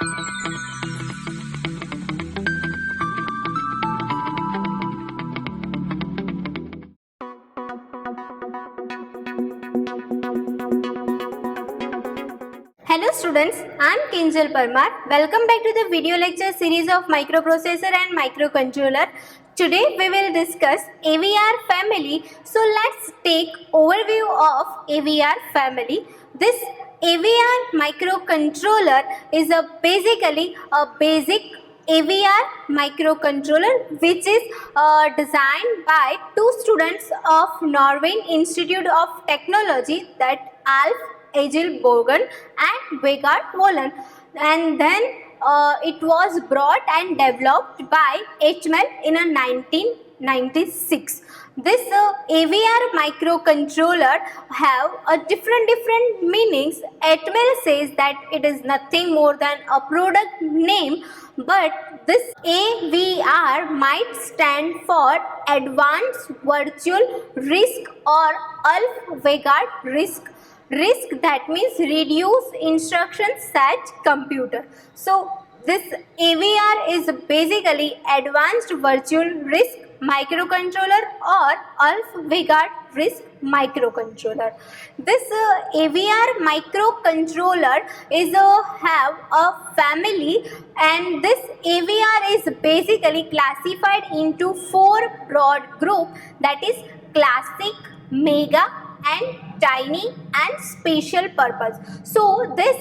Hello students, I am Kinjal Parmar. Welcome back to the video lecture series of microprocessor and microcontroller. Today we will discuss AVR family. So let's take overview of AVR family. This AVR microcontroller is basically a basic AVR microcontroller which is designed by two students of Norwegian Institute of Technology, that Alf Egil Bogen and Vegard Wolin, and then it was brought and developed by HML in 1996. This AVR microcontroller have a different meanings. HML says that it is nothing more than a product name, but this AVR might stand for Advanced Virtual RISC or Alf Vegard RISC. RISC, that means reduce instruction set computer. So this AVR is basically Advanced Virtual RISC microcontroller or Alf Vegard RISC microcontroller. This AVR microcontroller is have a family, and this AVR is basically classified into four broad group, that is classic, mega, and tiny, and special purpose. So this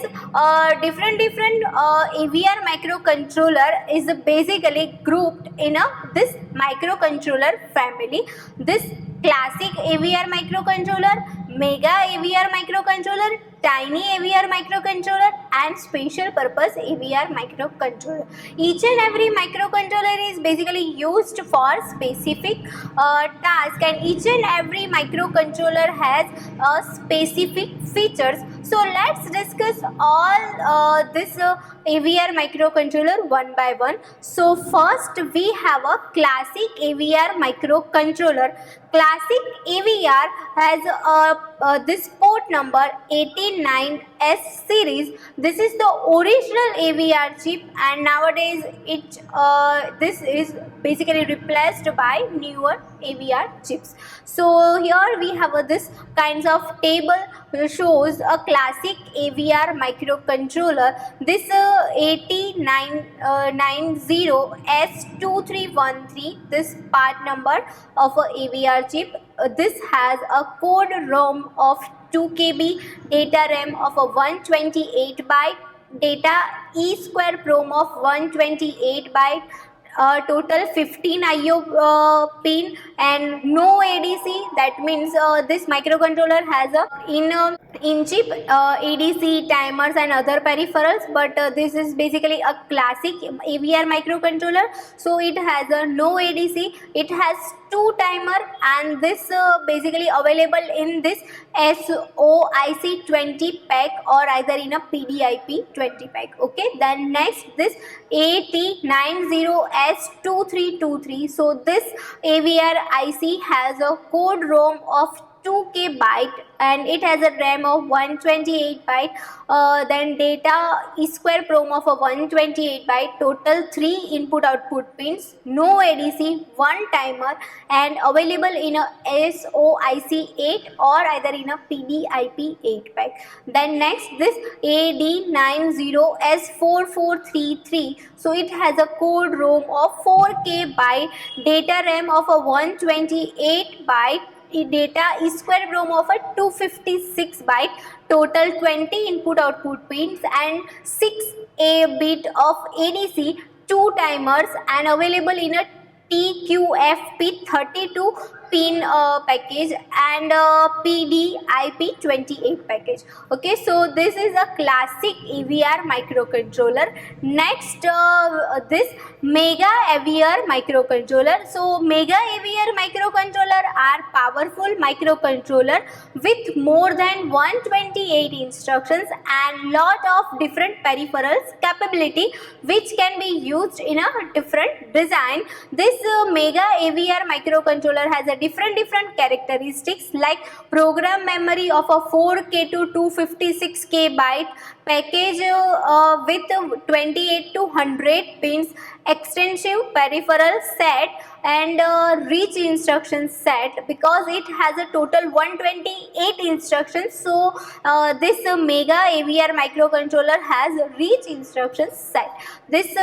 different AVR microcontroller is basically grouped in this microcontroller family. This classic AVR microcontroller, mega AVR microcontroller, tiny AVR microcontroller, and special purpose AVR microcontroller. Each and every microcontroller is basically used for specific task, and each and every microcontroller has specific features. So let's discuss all this AVR microcontroller one by one. So first we have a classic AVR microcontroller. Classic AVR has this port number 89S series. This is the original AVR chip, and nowadays this is basically replaced by newer AVR chips. So here we have this kinds of table which shows a classic AVR microcontroller. This 8090S2313, this part number of a AVR chip. This has a code ROM of 2 KB, data RAM of a 128 byte, data EEPROM of 128 byte, total 15 IO pin, and no ADC. That means this microcontroller has a in-chip ADC, timers, and other peripherals, but this is basically a classic AVR microcontroller. So it has a no ADC, it has two timer, and this basically available in this SOIC 20 pack or either in a PDIP 20 pack. Okay, then next this AT90S2323. So this AVR IC has a code ROM of 2K byte, and it has a RAM of 128 byte, then data EEPROM of a 128 byte, total 3 input output pins, no ADC, one timer, and available in a SOIC 8 or either in a PDIP 8 pack. Then next this AD90S4433. So it has a code ROM of 4K byte, data RAM of a 128 byte, data EEPROM of a 256 byte, total 20 input output pins, and 6 bit of ADC, 2 timers, and available in a TQFP32 pin package and PDIP 28 package. Okay, so this is a classic AVR microcontroller. Next this mega AVR microcontroller. So mega AVR microcontroller are powerful microcontroller with more than 128 instructions and lot of different peripherals capability which can be used in a different design. This mega AVR microcontroller has a different characteristics like program memory of a 4K to 256K byte package with 28 to 100 pins, extensive peripheral set, and rich instruction set because it has a total 128 instructions. So this mega AVR microcontroller has a rich instruction set. This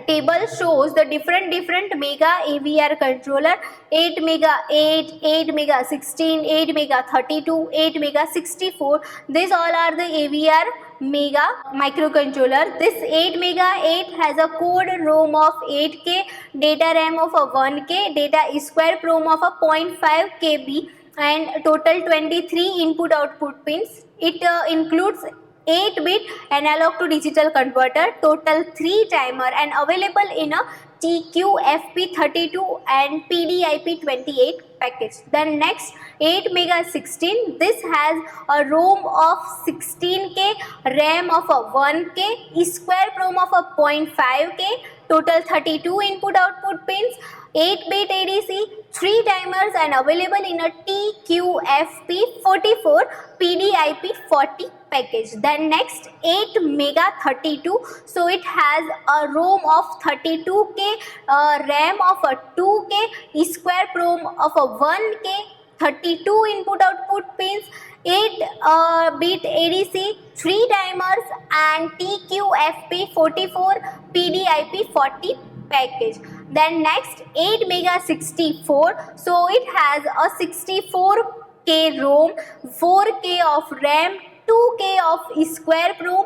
table shows the different mega AVR controller: 8 mega 8, 8 mega 16, 8 mega 32, 8 mega 64. These all are the AVR mega microcontroller. This 8 mega 8 has a code ROM of 8K, data RAM of a 1K, data square ROM of a 0.5 KB, and total 23 input output pins. It includes 8-bit analog to digital converter, total 3 timer, and available in a TQ-FP32 and PDIP28 package. Then next, 8 mega 16, this has a ROM of 16K, RAM of a 1K, square ROM of a 0.5K, total 32 input output pins, 8-bit ADC, 3 timers, and available in a TQ-FP44 PDIP40 package. Then next, 8 mega 32, so it has a ROM of 32K, RAM of a 2K, square ROM of a 1K, 32 input output pins, 8-bit ADC, 3 timers, and TQ-FP44 PDIP40 package. Then next, 8 mega 64, so it has a 64K ROM, 4K of RAM, 2K of square ROM,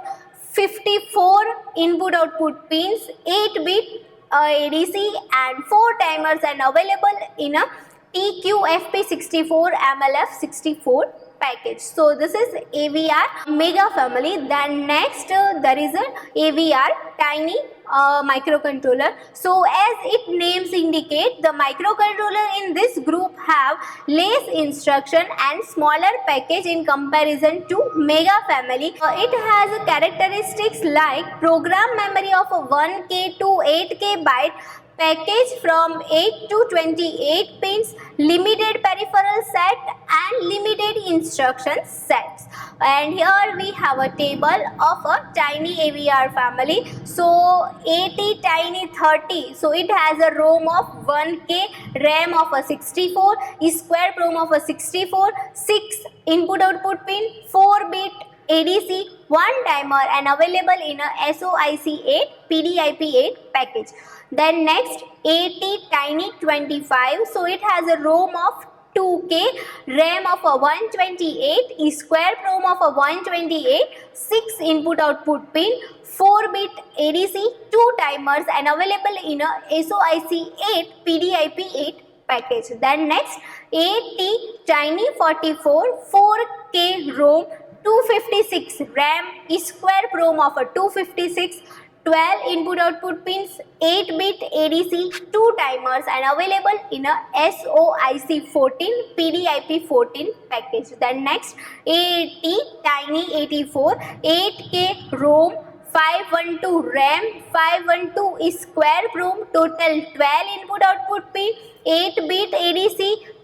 54 input output pins, 8-bit ADC, and 4 timers, and available in a TQ-FP64 MLF64 package. So this is AVR mega family. Then next there is an AVR tiny microcontroller. So as its names indicate, the microcontroller in this group have less instruction and smaller package in comparison to mega family. It has characteristics like program memory of 1K to 8K byte, package from 8 to 28 pins, limited peripheral set, and limited instruction sets. And here we have a table of a tiny AVR family. So 80 tiny 30, so it has a ROM of 1K, RAM of a 64, square ROM of a 64, 6 input output pin, 4-bit ADC, 1 timer, and available in a SOIC 8 PDIP8 package. Then next, 80 tiny 25, so it has a ROM of 2K, RAM of a 128, square ROM of a 128, 6 input output pin, 4-bit ADC, 2 timers, and available in a SOIC 8 PDIP8 package. Then next, 80 tiny 44, 4K ROM, 256 RAM, square ROM of a 256, 12 input output pins, 8-bit ADC, 2 timers, and available in a SOIC 14 PDIP14 package. Then next, 80 tiny 84, 8K ROM, 512 RAM, 512 square ROM, total 12 input output pin, 8-bit ADC,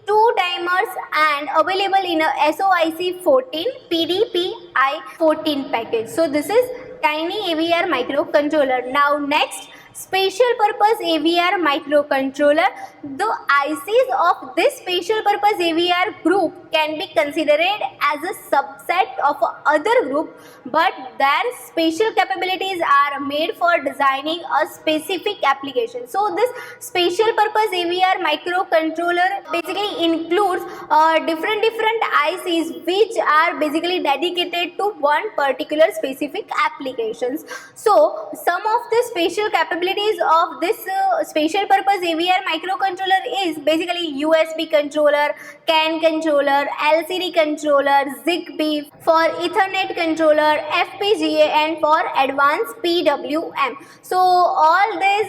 2 timers, and available in a SOIC 14 PDPI14 package. So this is tiny AVR microcontroller. Now next, special purpose AVR microcontroller. The ICs of this special purpose AVR group can be considered as a subset of other group, but their special capabilities are made for designing a specific application. So this special purpose AVR microcontroller basically includes different ICs which are basically dedicated to one particular specific applications. So some of the special capabilities of this special purpose AVR microcontroller is basically USB controller, CAN controller, LCD controller, ZigBee, for Ethernet controller, FPGA, and for advanced PWM. So all these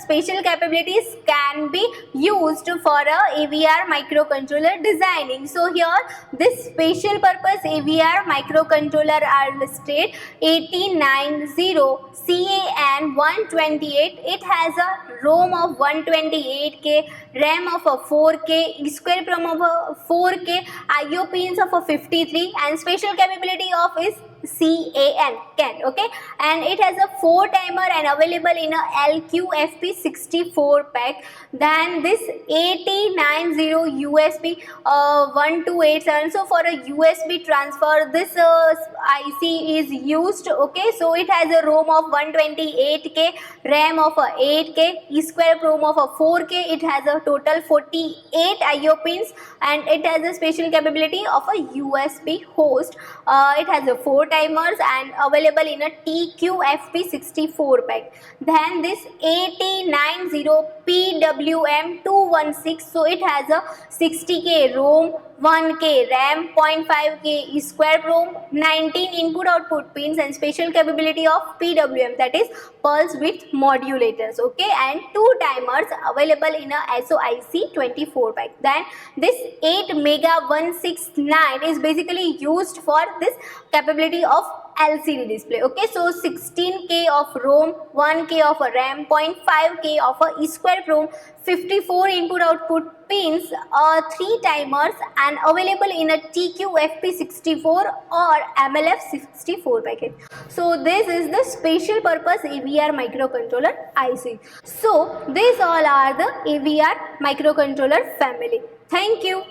special capabilities can be used for a AVR microcontroller designing. So here this special purpose AVR microcontroller are listed: 8090, CAN 128, 128. It has a ROM of 128K, RAM of a 4K, EEPROM of a 4K, IO pins of a 53, and special capability of is CAN, okay, and it has a 4 timer and available in a LQFP64 pack. Then this 8090 USB 1287, so for a USB transfer this IC is used, okay. So it has a ROM of 128K, RAM of a 8K, EEPROM of a 4K. It has a total 48 IO pins and it has a special capability of a USB host. It has a 4 timers and available in a TQFP64 pack. Then this 8090 PWM216, so it has a 60K ROM, 1K RAM, 0.5K EEPROM, 19 input output pins and special capability of PWM, that is pulse width modulators, okay, and 2 timers available in a SOIC 24 pack. Then this 8 Mega 169 is basically used for this capability of LCD display, okay. So 16K of ROM, 1K of a RAM, 0.5K of a EEPROM, 54 input output pins, 3 timers and available in a TQFP64 or MLF64 package. So this is the special purpose AVR microcontroller IC. So these all are the AVR microcontroller family. Thank you.